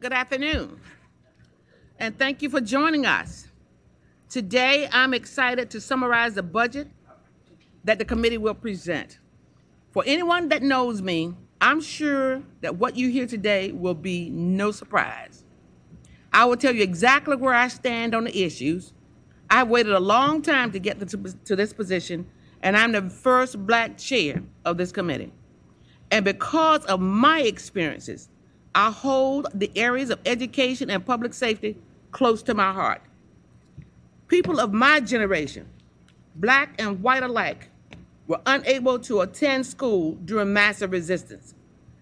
Good afternoon, and thank you for joining us. Today, I'm excited to summarize the budget that the committee will present. For anyone that knows me, I'm sure that what you hear today will be no surprise. I will tell you exactly where I stand on the issues. I've waited a long time to get to this position, and I'm the first Black chair of this committee. And because of my experiences, I hold the areas of education and public safety close to my heart. People of my generation, Black and white alike, were unable to attend school during massive resistance.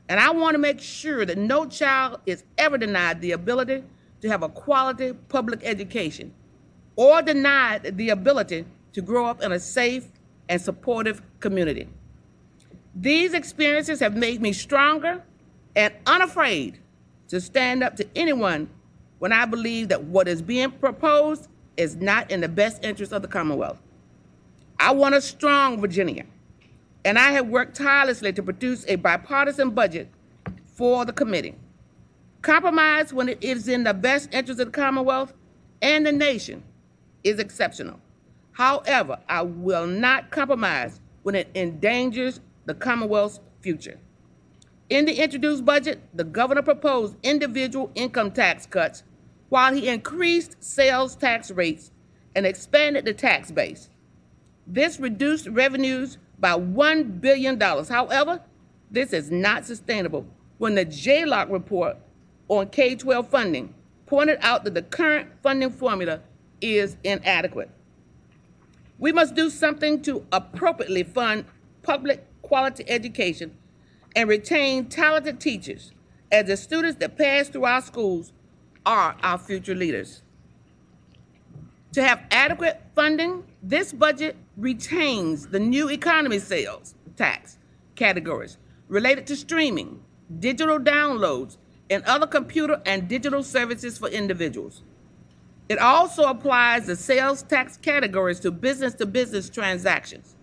And I want to make sure that no child is ever denied the ability to have a quality public education or denied the ability to grow up in a safe and supportive community. These experiences have made me stronger and unafraid to stand up to anyone when I believe that what is being proposed is not in the best interest of the Commonwealth. I want a strong Virginia, and I have worked tirelessly to produce a bipartisan budget for the committee. Compromise when it is in the best interest of the Commonwealth and the nation is exceptional. However, I will not compromise when it endangers the Commonwealth's future. In the introduced budget, the governor proposed individual income tax cuts while he increased sales tax rates and expanded the tax base. This reduced revenues by $1 billion. However, this is not sustainable when the JLOC report on K-12 funding pointed out that the current funding formula is inadequate. We must do something to appropriately fund public quality education and retain talented teachers, as the students that pass through our schools are our future leaders. To have adequate funding, this budget retains the new economy sales tax categories related to streaming, digital downloads, and other computer and digital services for individuals. It also applies the sales tax categories to business transactions.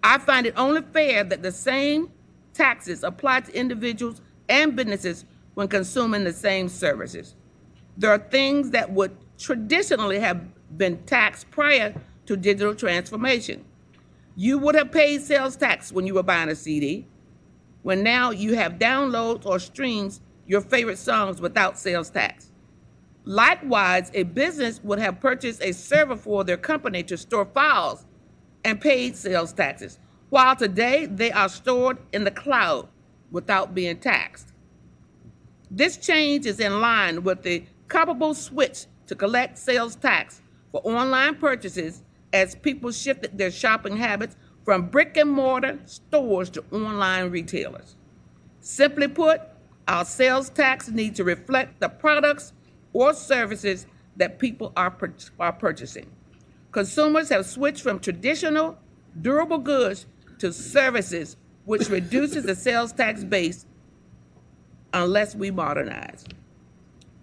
I find it only fair that the same taxes apply to individuals and businesses when consuming the same services. There are things that would traditionally have been taxed prior to digital transformation. You would have paid sales tax when you were buying a CD, when now you have downloads or streams your favorite songs without sales tax. Likewise, a business would have purchased a server for their company to store files and paid sales taxes, while today they are stored in the cloud without being taxed. This change is in line with the comparable switch to collect sales tax for online purchases as people shifted their shopping habits from brick and mortar stores to online retailers. Simply put, our sales tax needs to reflect the products or services that people are purchasing. Consumers have switched from traditional durable goods to services, which reduces the sales tax base unless we modernize.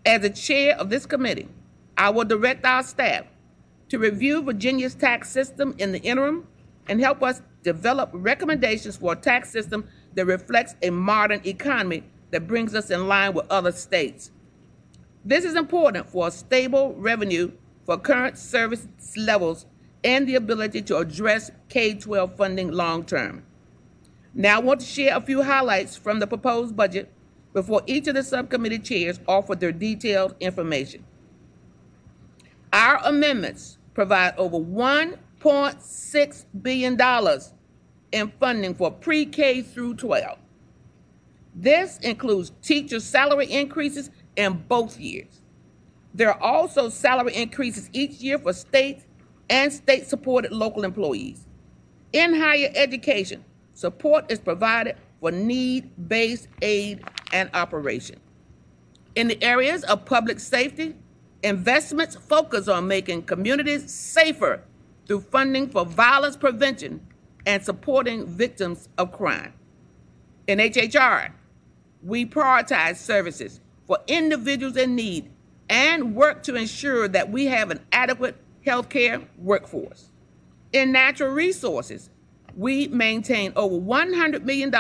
As the chair of this committee, I will direct our staff to review Virginia's tax system in the interim and help us develop recommendations for a tax system that reflects a modern economy that brings us in line with other states. This is important for a stable revenue for current service levels and the ability to address K-12 funding long term. Now I want to share a few highlights from the proposed budget before each of the subcommittee chairs offer their detailed information. Our amendments provide over $1.6 billion in funding for pre-K through 12. This includes teacher salary increases in both years. There are also salary increases each year for state and state-supported local employees. In higher education, support is provided for need-based aid and operation. In the areas of public safety, investments focus on making communities safer through funding for violence prevention and supporting victims of crime. In HHR, we prioritize services for individuals in need and work to ensure that we have an adequate healthcare workforce. In natural resources, we maintain over $100 million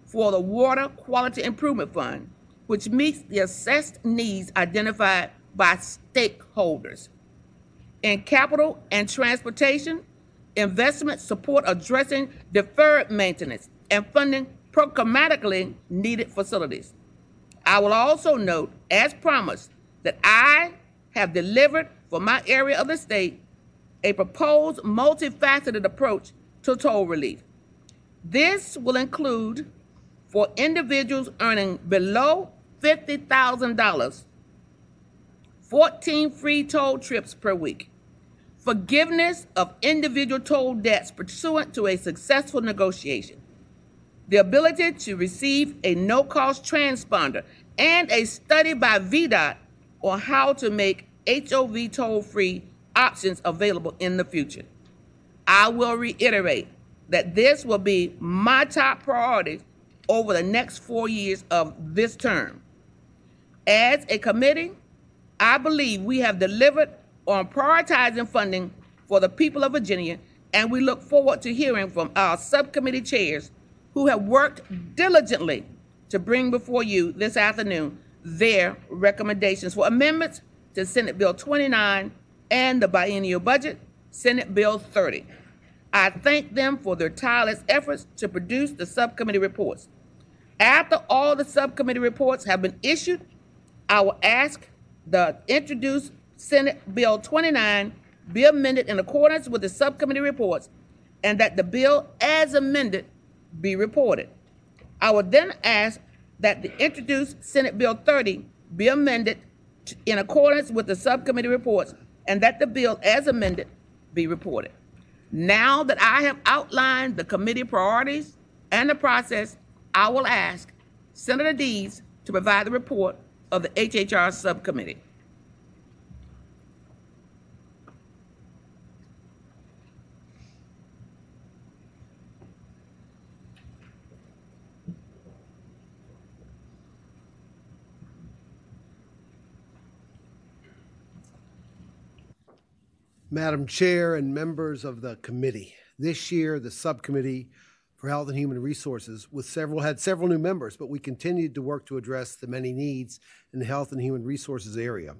for the Water Quality Improvement Fund which meets the assessed needs identified by stakeholders. In capital and transportation, investments support addressing deferred maintenance and funding programmatically needed facilities. I will also note, as promised, that I have delivered for my area of the state a proposed multifaceted approach to toll relief. This will include, for individuals earning below $50,000, 14 free toll trips per week, forgiveness of individual toll debts pursuant to a successful negotiation, the ability to receive a no-cost transponder, and a study by VDOT on how to make HOV toll-free options available in the future. I will reiterate that this will be my top priority over the next 4 years of this term. As a committee, I believe we have delivered on prioritizing funding for the people of Virginia, and we look forward to hearing from our subcommittee chairs who have worked diligently to bring before you this afternoon their recommendations for amendments to Senate Bill 29 and the biennial budget, Senate Bill 30. I thank them for their tireless efforts to produce the subcommittee reports. After all the subcommittee reports have been issued, I will ask the introduced Senate Bill 29 be amended in accordance with the subcommittee reports, and that the bill as amended be reported. I will then ask that the introduced Senate Bill 30 be amended in accordance with the subcommittee reports, and that the bill as amended be reported. Now that I have outlined the committee priorities and the process, I will ask Senator Deeds to provide the report of the HHR subcommittee. Madam Chair and members of the committee, this year the Subcommittee for Health and Human Resources had several new members, but we continued to work to address the many needs in the Health and Human Resources area.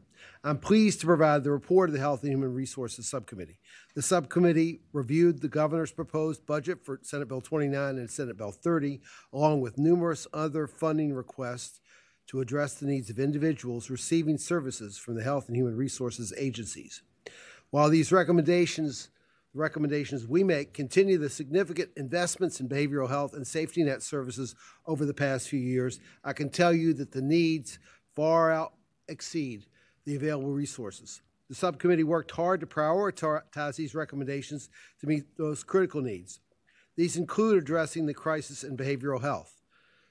I'm pleased to provide the report of the Health and Human Resources Subcommittee. The subcommittee reviewed the governor's proposed budget for Senate Bill 29 and Senate Bill 30, along with numerous other funding requests to address the needs of individuals receiving services from the Health and Human Resources agencies. While these recommendations we make continue the significant investments in behavioral health and safety net services over the past few years, I can tell you that the needs far exceed the available resources. The subcommittee worked hard to prioritize these recommendations to meet those critical needs. These include addressing the crisis in behavioral health,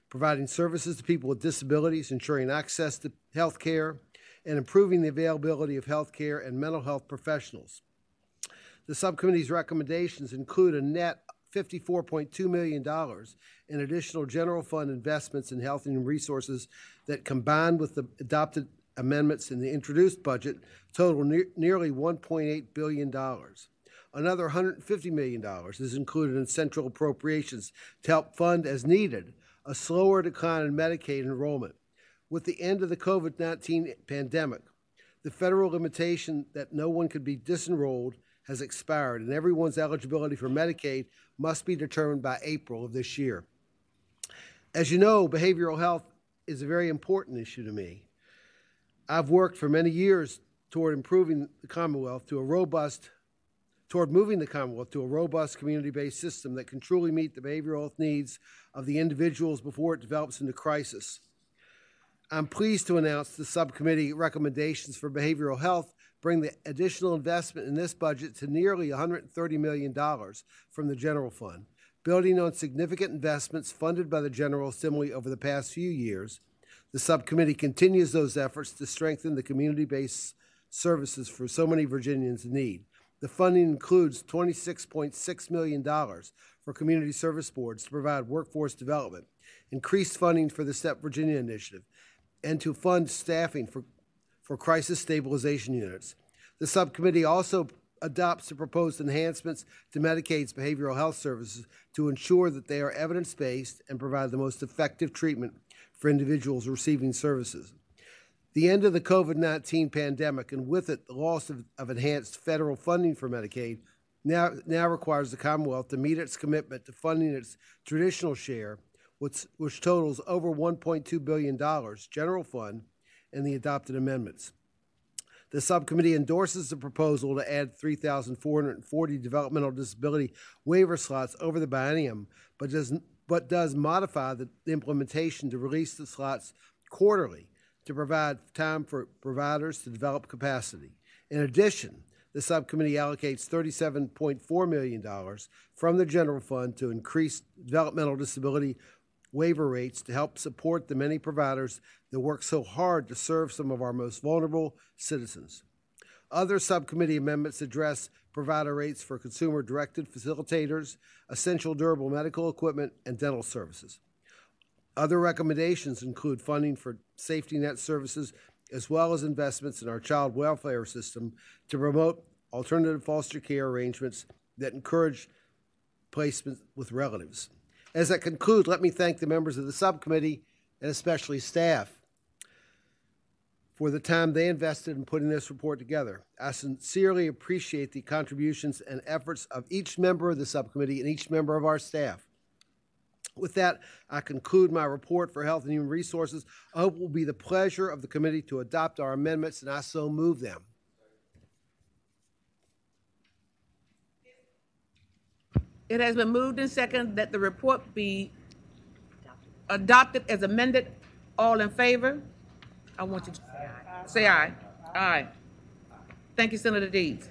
providing services to people with disabilities, ensuring access to health care, and improving the availability of health care and mental health professionals. The subcommittee's recommendations include a net $54.2 million in additional general fund investments in health and human resources that, combined with the adopted amendments in the introduced budget, total nearly $1.8 billion. Another $150 million is included in central appropriations to help fund, as needed, a slower decline in Medicaid enrollment. With the end of the COVID-19 pandemic, the federal limitation that no one could be disenrolled has expired, and everyone's eligibility for Medicaid must be determined by April of this year. As you know, behavioral health is a very important issue to me. I've worked for many years toward moving the Commonwealth to a robust community-based system that can truly meet the behavioral health needs of the individuals before it develops into crisis. I'm pleased to announce the subcommittee recommendations for behavioral health bring the additional investment in this budget to nearly $130 million from the general fund. Building on significant investments funded by the General Assembly over the past few years, the subcommittee continues those efforts to strengthen the community-based services for so many Virginians in need. The funding includes $26.6 million for community service boards to provide workforce development, increased funding for the STEP Virginia initiative, and to fund staffing for crisis stabilization units. The subcommittee also adopts the proposed enhancements to Medicaid's behavioral health services to ensure that they are evidence-based and provide the most effective treatment for individuals receiving services. The end of the COVID-19 pandemic, and with it the loss of enhanced federal funding for Medicaid, now requires the Commonwealth to meet its commitment to funding its traditional share, which totals over $1.2 billion, general fund, in the adopted amendments. The subcommittee endorses the proposal to add 3,440 developmental disability waiver slots over the biennium, but does modify the implementation to release the slots quarterly to provide time for providers to develop capacity. In addition, the subcommittee allocates $37.4 million from the general fund to increase developmental disability waiver rates to help support the many providers that work so hard to serve some of our most vulnerable citizens. Other subcommittee amendments address provider rates for consumer-directed facilitators, essential durable medical equipment, and dental services. Other recommendations include funding for safety net services as well as investments in our child welfare system to promote alternative foster care arrangements that encourage placement with relatives. As I conclude, let me thank the members of the subcommittee and especially staff for the time they invested in putting this report together. I sincerely appreciate the contributions and efforts of each member of the subcommittee and each member of our staff. With that, I conclude my report for Health and Human Resources. I hope it will be the pleasure of the committee to adopt our amendments, and I so move them. It has been moved and seconded that the report be adopted as amended. All in favor? I want you to say aye. Aye. Thank you, Senator Deeds.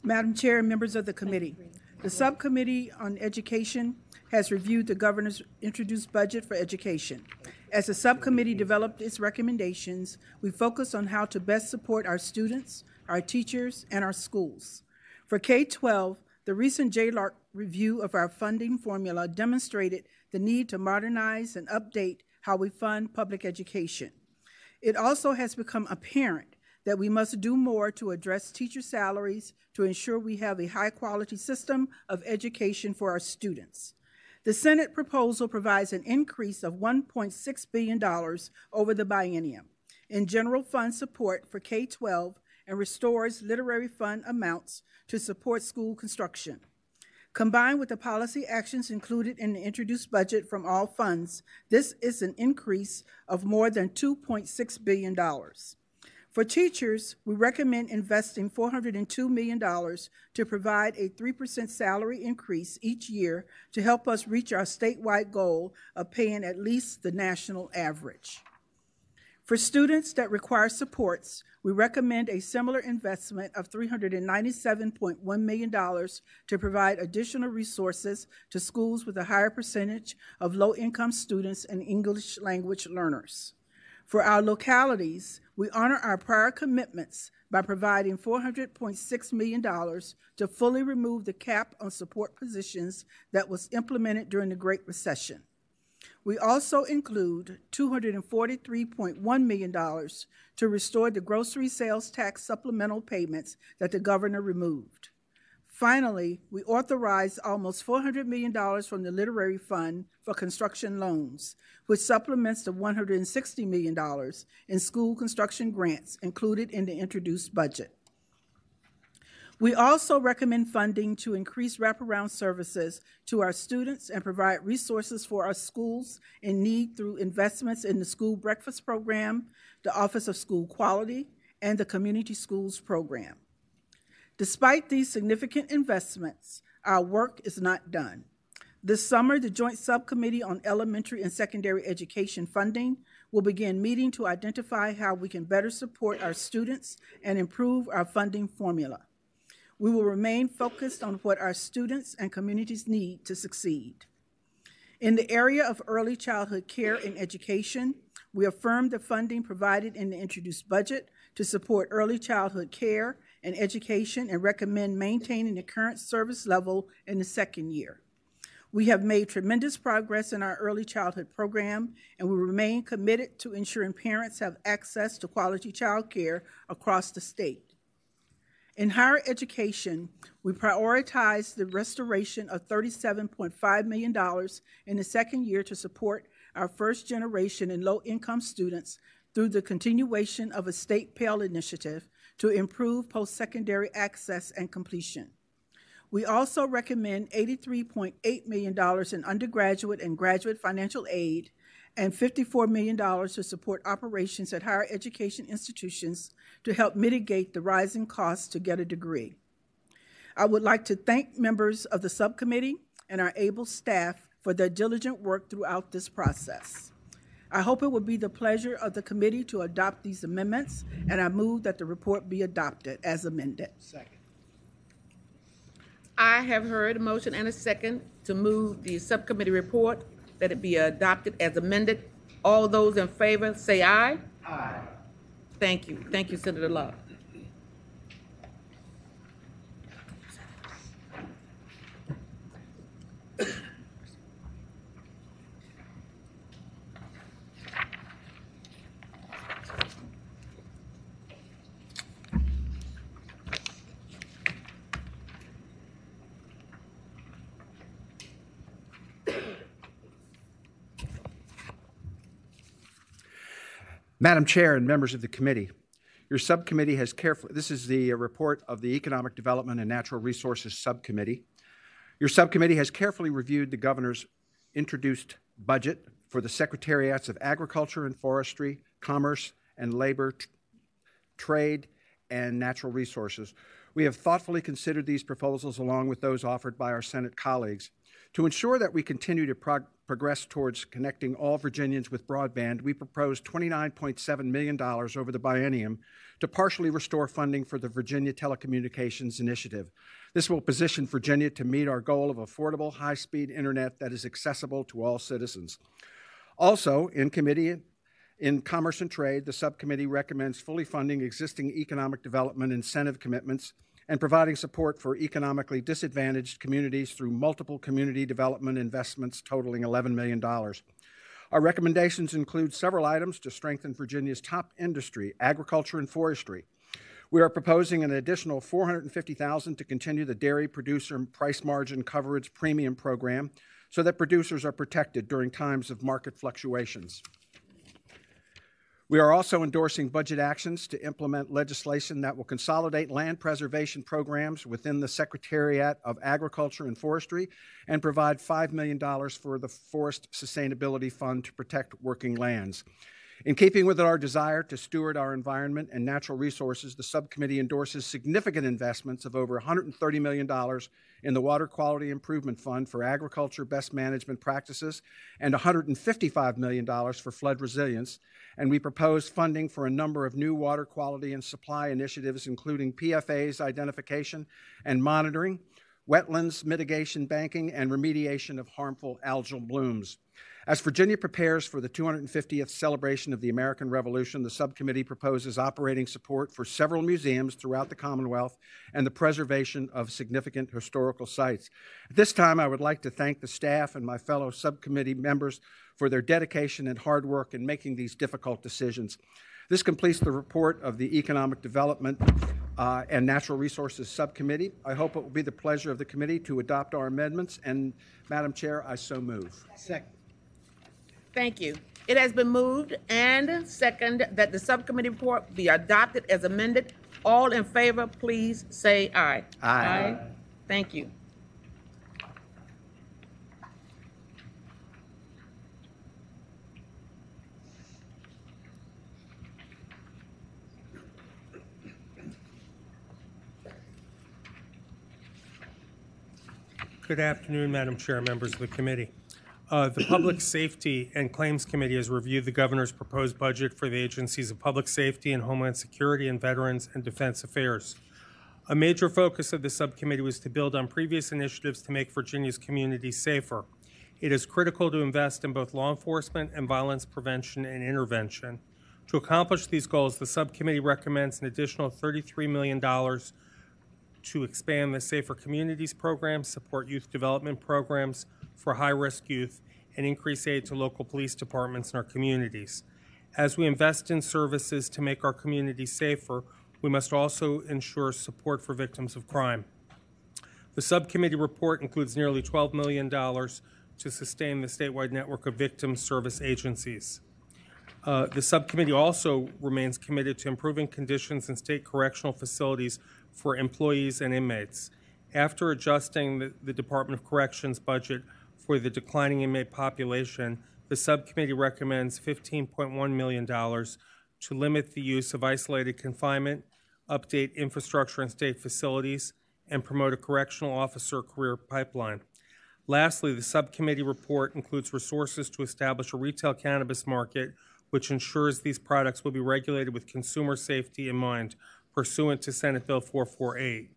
Madam Chair and members of the committee, the Subcommittee on Education has reviewed the governor's introduced budget for education. As the subcommittee developed its recommendations, we focused on how to best support our students, our teachers, and our schools. For K-12, the recent JLARC review of our funding formula demonstrated the need to modernize and update how we fund public education. It also has become apparent that we must do more to address teacher salaries to ensure we have a high-quality system of education for our students. The Senate proposal provides an increase of $1.6 billion over the biennium in general fund support for K-12 and restores literary fund amounts to support school construction. Combined with the policy actions included in the introduced budget from all funds, this is an increase of more than $2.6 billion. For teachers, we recommend investing $402 million to provide a 3% salary increase each year to help us reach our statewide goal of paying at least the national average. For students that require supports, we recommend a similar investment of $397.1 million to provide additional resources to schools with a higher percentage of low-income students and English language learners. For our localities, we honor our prior commitments by providing $400.6 million to fully remove the cap on support positions that was implemented during the Great Recession. We also include $243.1 million to restore the grocery sales tax supplemental payments that the governor removed. Finally, we authorized almost $400 million from the Literary Fund for construction loans, which supplements the $160 million in school construction grants included in the introduced budget. We also recommend funding to increase wraparound services to our students and provide resources for our schools in need through investments in the school breakfast program, the Office of School Quality, and the Community Schools program. Despite these significant investments, our work is not done. This summer, the Joint Subcommittee on Elementary and Secondary Education Funding will begin meeting to identify how we can better support our students and improve our funding formula. We will remain focused on what our students and communities need to succeed. In the area of early childhood care and education, we affirmed the funding provided in the introduced budget to support early childhood care and education and recommend maintaining the current service level in the second year. We have made tremendous progress in our early childhood program, and we remain committed to ensuring parents have access to quality child care across the state. In higher education, we prioritize the restoration of $37.5 million in the second year to support our first generation and low-income students through the continuation of a state Pell Initiative to improve post-secondary access and completion. We also recommend $83.8 million in undergraduate and graduate financial aid and $54 million to support operations at higher education institutions to help mitigate the rising costs to get a degree. I would like to thank members of the subcommittee and our able staff for their diligent work throughout this process. I hope it will be the pleasure of the committee to adopt these amendments, and I move that the report be adopted as amended. Second. I have heard a motion and a second to move the subcommittee report that it be adopted as amended. All those in favor say aye. Aye. Thank you. Thank you, Senator Love. Madam Chair and members of the committee, your subcommittee has carefully, this is the report of the Economic Development and Natural Resources Subcommittee. Your subcommittee has carefully reviewed the governor's introduced budget for the Secretariats of Agriculture and Forestry, Commerce and Labor, Trade, and Natural Resources. We have thoughtfully considered these proposals along with those offered by our Senate colleagues. To ensure that we continue to progress towards connecting all Virginians with broadband, we proposed $29.7 million over the biennium to partially restore funding for the Virginia Telecommunications Initiative. This will position Virginia to meet our goal of affordable, high-speed internet that is accessible to all citizens. Also, in committee, in Commerce and Trade, the subcommittee recommends fully funding existing economic development incentive commitments and providing support for economically disadvantaged communities through multiple community development investments totaling $11 million. Our recommendations include several items to strengthen Virginia's top industry, agriculture and forestry. We are proposing an additional $450,000 to continue the dairy producer price margin coverage premium program so that producers are protected during times of market fluctuations. We are also endorsing budget actions to implement legislation that will consolidate land preservation programs within the Secretariat of Agriculture and Forestry and provide $5 million for the Forest Sustainability Fund to protect working lands. In keeping with our desire to steward our environment and natural resources, the subcommittee endorses significant investments of over $130 million in the Water Quality Improvement Fund for agriculture best management practices and $155 million for flood resilience. And we propose funding for a number of new water quality and supply initiatives, including PFAS identification and monitoring, wetlands mitigation banking, and remediation of harmful algal blooms. As Virginia prepares for the 250th celebration of the American Revolution, the subcommittee proposes operating support for several museums throughout the Commonwealth and the preservation of significant historical sites. At this time, I would like to thank the staff and my fellow subcommittee members for their dedication and hard work in making these difficult decisions. This completes the report of the Economic Development and Natural Resources Subcommittee. I hope it will be the pleasure of the committee to adopt our amendments, and Madam Chair, I so move. Second. Thank you. It has been moved and seconded that the subcommittee report be adopted as amended. All in favor, please say aye. Aye. Thank you. Good afternoon, Madam Chair, members of the committee. The Public Safety and Claims Committee has reviewed the governor's proposed budget for the agencies of Public Safety and Homeland Security and Veterans and Defense Affairs. A major focus of the subcommittee was to build on previous initiatives to make Virginia's communities safer. It is critical to invest in both law enforcement and violence prevention and intervention. To accomplish these goals, the subcommittee recommends an additional $33 million to expand the Safer Communities program, support youth development programs for high-risk youth, and increase aid to local police departments in our communities. As we invest in services to make our communities safer, we must also ensure support for victims of crime. The subcommittee report includes nearly $12 million to sustain the statewide network of victim service agencies. The subcommittee also remains committed to improving conditions in state correctional facilities for employees and inmates. After adjusting the Department of Corrections budget for the declining inmate population, the subcommittee recommends $15.1 million to limit the use of isolated confinement, update infrastructure in state facilities, and promote a correctional officer career pipeline. Lastly, the subcommittee report includes resources to establish a retail cannabis market, which ensures these products will be regulated with consumer safety in mind, pursuant to Senate Bill 448.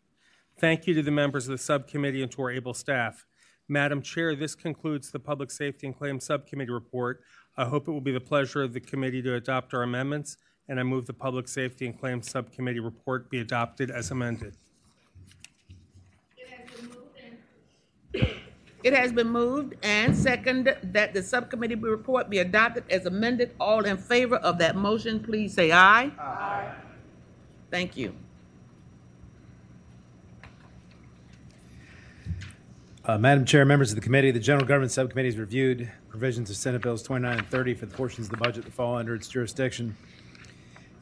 Thank you to the members of the subcommittee and to our able staff. Madam Chair, this concludes the Public Safety and Claims Subcommittee report. I hope it will be the pleasure of the committee to adopt our amendments, and I move the Public Safety and Claims Subcommittee report be adopted as amended. It has been moved and seconded that the subcommittee report be adopted as amended. All in favor of that motion, please say aye. Aye. Thank you. Madam Chair, members of the committee, the General Government Subcommittee has reviewed provisions of Senate Bills 29 and 30 for the portions of the budget that fall under its jurisdiction.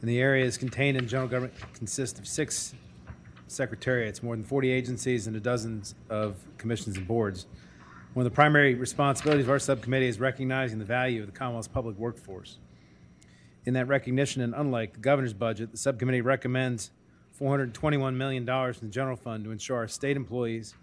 And the areas contained in general government consist of 6 secretariats, more than 40 agencies, and dozens of commissions and boards. One of the primary responsibilities of our subcommittee is recognizing the value of the Commonwealth's public workforce. In that recognition, and unlike the governor's budget, the subcommittee recommends $421 million from the general fund to ensure our state employees,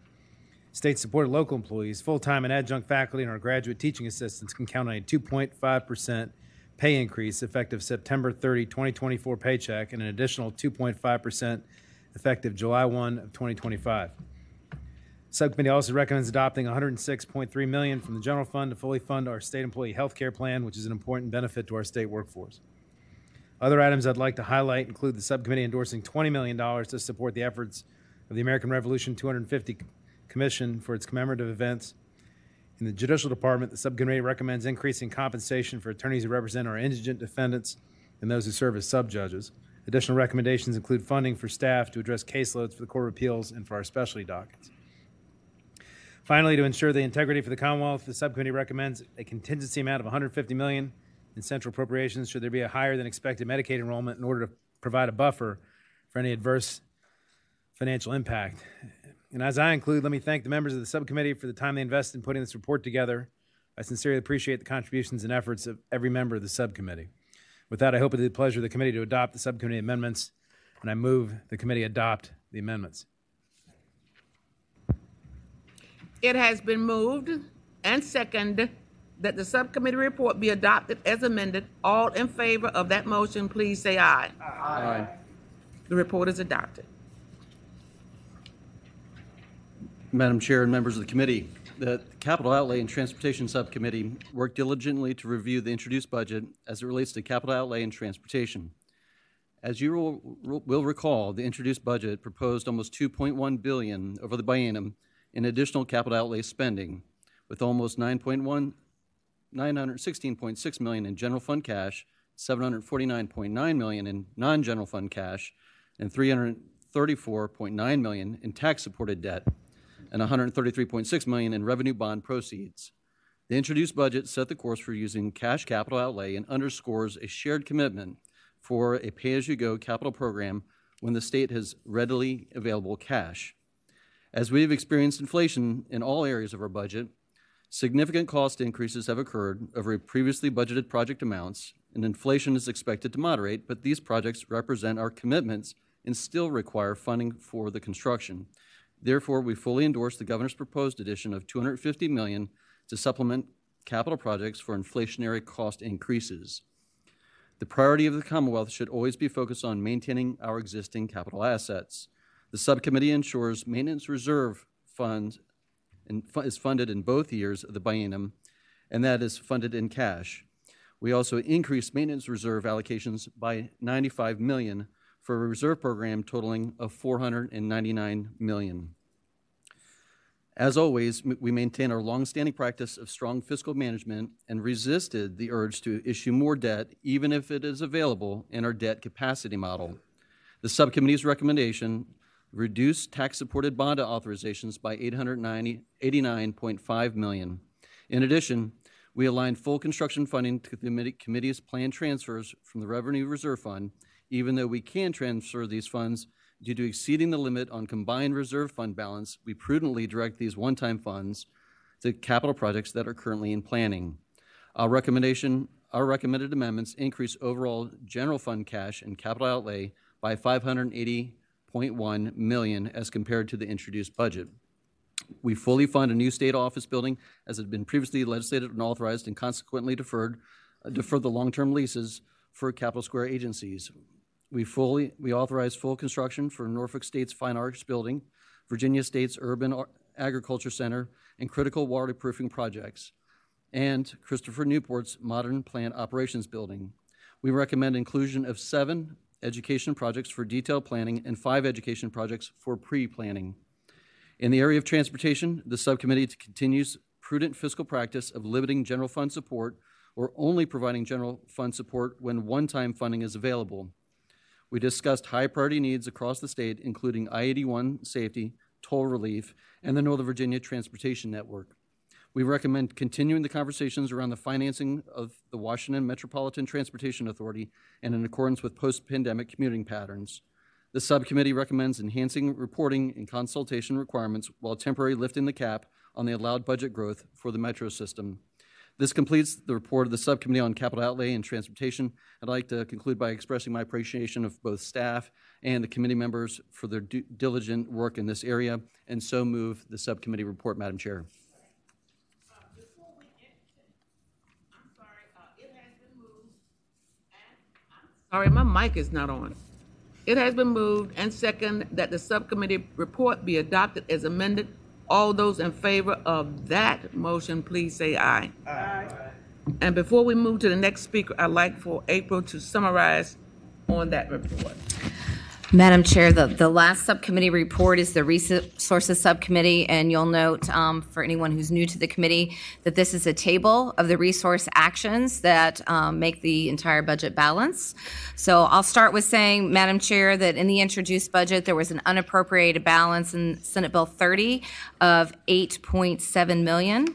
state-supported local employees, full-time and adjunct faculty, and our graduate teaching assistants can count on a 2.5% pay increase effective September 30, 2024 paycheck, and an additional 2.5% effective July 1 of 2025. Subcommittee also recommends adopting $106.3 million from the general fund to fully fund our state employee health care plan, which is an important benefit to our state workforce. Other items I'd like to highlight include the subcommittee endorsing $20 million to support the efforts of the American Revolution 250 Commission for its commemorative events. In the Judicial Department, the subcommittee recommends increasing compensation for attorneys who represent our indigent defendants and those who serve as sub-judges. Additional recommendations include funding for staff to address caseloads for the Court of Appeals and for our specialty dockets. Finally, to ensure the integrity for the Commonwealth, the subcommittee recommends a contingency amount of $150 million in central appropriations should there be a higher than expected Medicaid enrollment in order to provide a buffer for any adverse financial impact. And as I include, let me thank the members of the subcommittee for the time they invested in putting this report together. I sincerely appreciate the contributions and efforts of every member of the subcommittee. With that, I hope it is the pleasure of the committee to adopt the subcommittee amendments, and I move the committee adopt the amendments. It has been moved and seconded that the subcommittee report be adopted as amended. All in favor of that motion, please say aye. Aye. The report is adopted. Madam Chair and members of the committee, the Capital Outlay and Transportation Subcommittee worked diligently to review the introduced budget as it relates to capital outlay and transportation. As you will recall, the introduced budget proposed almost $2.1 billion over the biennium in additional capital outlay spending, with almost $916.6 million in general fund cash, $749.9 million in non-general fund cash, and $334.9 million in tax-supported debt, and $133.6 million in revenue bond proceeds. The introduced budget set the course for using cash capital outlay and underscores a shared commitment for a pay-as-you-go capital program when the state has readily available cash. As we have experienced inflation in all areas of our budget, significant cost increases have occurred over previously budgeted project amounts, and inflation is expected to moderate, but these projects represent our commitments and still require funding for the construction. Therefore, we fully endorse the governor's proposed addition of $250 million to supplement capital projects for inflationary cost increases. The priority of the Commonwealth should always be focused on maintaining our existing capital assets. The subcommittee ensures maintenance reserve fund is funded in both years of the biennium, and that is funded in cash. We also increased maintenance reserve allocations by $95 million for a reserve program totaling of $499 million. As always, we maintain our longstanding practice of strong fiscal management and resisted the urge to issue more debt, even if it is available in our debt capacity model. The subcommittee's recommendation reduced tax-supported bond authorizations by $889.5 million. In addition, we aligned full construction funding to the committee's planned transfers from the Revenue Reserve Fund, even though we can transfer these funds due to exceeding the limit on combined reserve fund balance. We prudently direct these one-time funds to capital projects that are currently in planning. Our recommended amendments increase overall general fund cash and capital outlay by $580.1 million as compared to the introduced budget. We fully fund a new state office building as had been previously legislated and authorized, and consequently defer the long-term leases for Capital Square agencies. We authorize full construction for Norfolk State's Fine Arts Building, Virginia State's Urban Agriculture Center, and critical waterproofing projects, and Christopher Newport's Modern Plant Operations Building. We recommend inclusion of 7 education projects for detailed planning and 5 education projects for pre-planning. In the area of transportation, the subcommittee continues prudent fiscal practice of limiting general fund support or only providing general fund support when one-time funding is available. We discussed high priority needs across the state, including I-81 safety, toll relief, and the Northern Virginia Transportation Network. We recommend continuing the conversations around the financing of the Washington Metropolitan Transportation Authority and in accordance with post-pandemic commuting patterns. The subcommittee recommends enhancing reporting and consultation requirements while temporarily lifting the cap on the allowed budget growth for the metro system. This completes the report of the subcommittee on capital outlay and transportation. I'd like to conclude by expressing my appreciation of both staff and the committee members for their diligent work in this area, and so move the subcommittee report, Madam Chair. Before we end, I'm sorry, it has been moved, and I'm sorry, my mic is not on. It has been moved and second that the subcommittee report be adopted as amended. All those in favor of that motion, please say aye. Aye. And before we move to the next speaker, I'd like for April to summarize on that report. Madam Chair, the last subcommittee report is the Resources Subcommittee, and you'll note for anyone who's new to the committee that this is a table of the resource actions that make the entire budget balance. So I'll start with saying, Madam Chair, that in the introduced budget, there was an unappropriated balance in Senate Bill 30 of $8.7 million.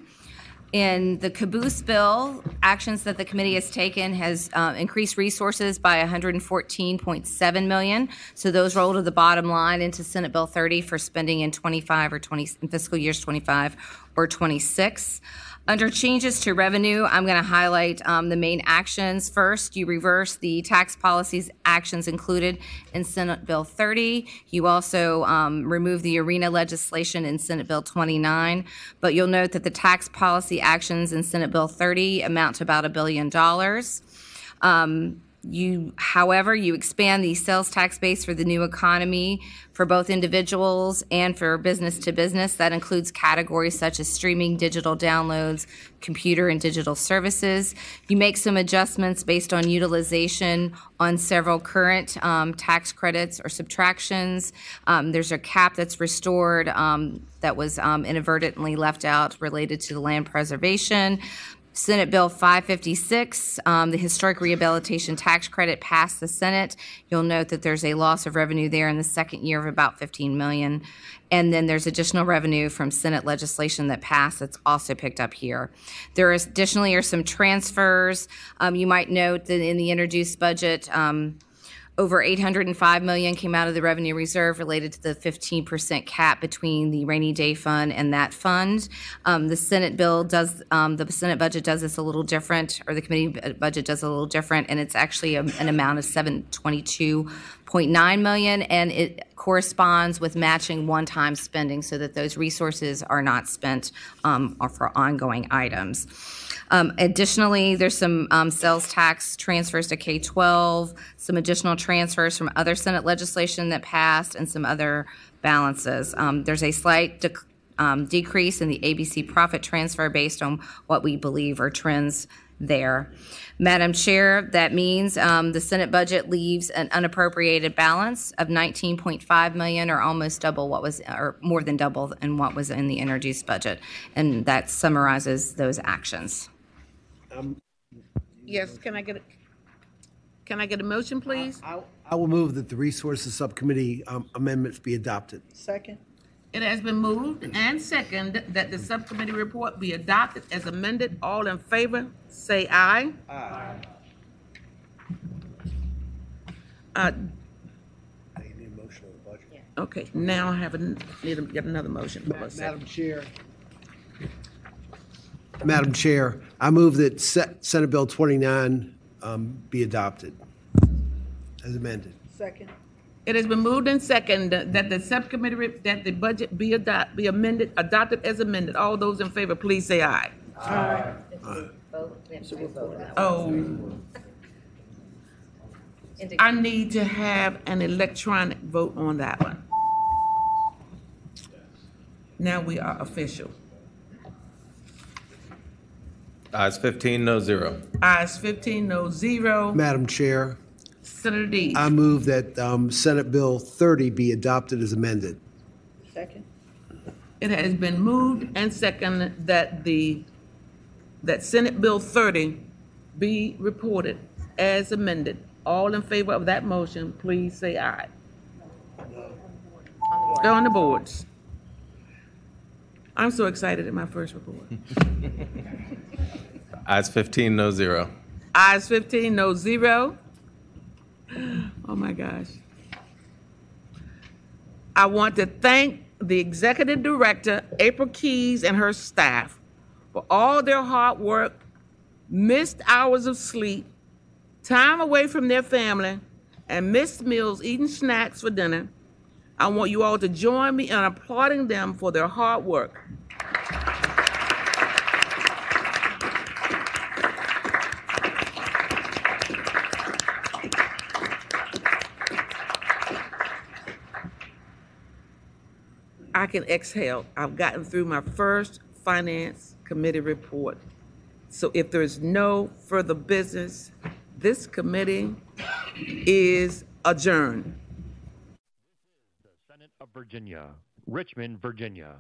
In the caboose bill, actions that the committee has taken has increased resources by $114.7 million. So those roll to the bottom line into Senate Bill 30 for spending in 25 or 20 in fiscal years 25 or 26. Under changes to revenue, I'm going to highlight the main actions. First, you reverse the tax policies actions included in Senate Bill 30. You also remove the arena legislation in Senate Bill 29. But you'll note that the tax policy actions in Senate Bill 30 amount to about $1 billion. However, you expand the sales tax base for the new economy for both individuals and for business to business. That includes categories such as streaming, digital downloads, computer and digital services. You make some adjustments based on utilization on several current tax credits or subtractions. There's a cap that's restored that was inadvertently left out related to the land preservation. Senate Bill 556, the historic rehabilitation tax credit passed the Senate. You'll note that there's a loss of revenue there in the second year of about $15 million. And then there's additional revenue from Senate legislation that passed that's also picked up here. There is additionally are some transfers. You might note that in the introduced budget, over $805 million came out of the revenue reserve related to the 15% cap between the rainy day fund and that fund. The Senate budget does this a little different, or the committee budget does a little different, and it's actually an amount of $722.9 million, and it corresponds with matching one-time spending so that those resources are not spent for ongoing items. Additionally, there's some sales tax transfers to K-12, some additional transfers from other Senate legislation that passed, and some other balances. There's a slight decrease in the ABC profit transfer based on what we believe are trends there. Madam Chair, that means the Senate budget leaves an unappropriated balance of $19.5 million, or almost double what was, or more than double than what was in the introduced budget, and that summarizes those actions. Yes, can I get a motion, please? I will move that the Resources Subcommittee amendments be adopted. Second. It has been moved and seconded that the subcommittee report be adopted as amended. All in favor, say aye. Aye. I need a motion on the budget. Okay, now I need to get another motion. Madam Chair, I move that Senate Bill 29 be adopted as amended. Second. It has been moved and seconded that the subcommittee, that the budget be adopted as amended. All those in favor, please say aye. Aye. Oh. I need to have an electronic vote on that one. Now we are official. Ayes 15, no zero. Ayes 15, no zero. Madam Chair, Senator Dees. I move that Senate Bill 30 be adopted as amended. Second. It has been moved and seconded that that Senate Bill 30 be reported as amended. All in favor of that motion, please say aye. Go on the boards. I'm so excited at my first report. Ayes 15, no zero. Ayes 15, no zero. Oh my gosh. I want to thank the Executive Director, April Keys, and her staff for all their hard work, missed hours of sleep, time away from their family, and missed meals eating snacks for dinner. I want you all to join me in applauding them for their hard work. I can exhale. I've gotten through my first Finance Committee report. So if there is no further business, this committee is adjourned. The Senate of Virginia, Richmond, Virginia.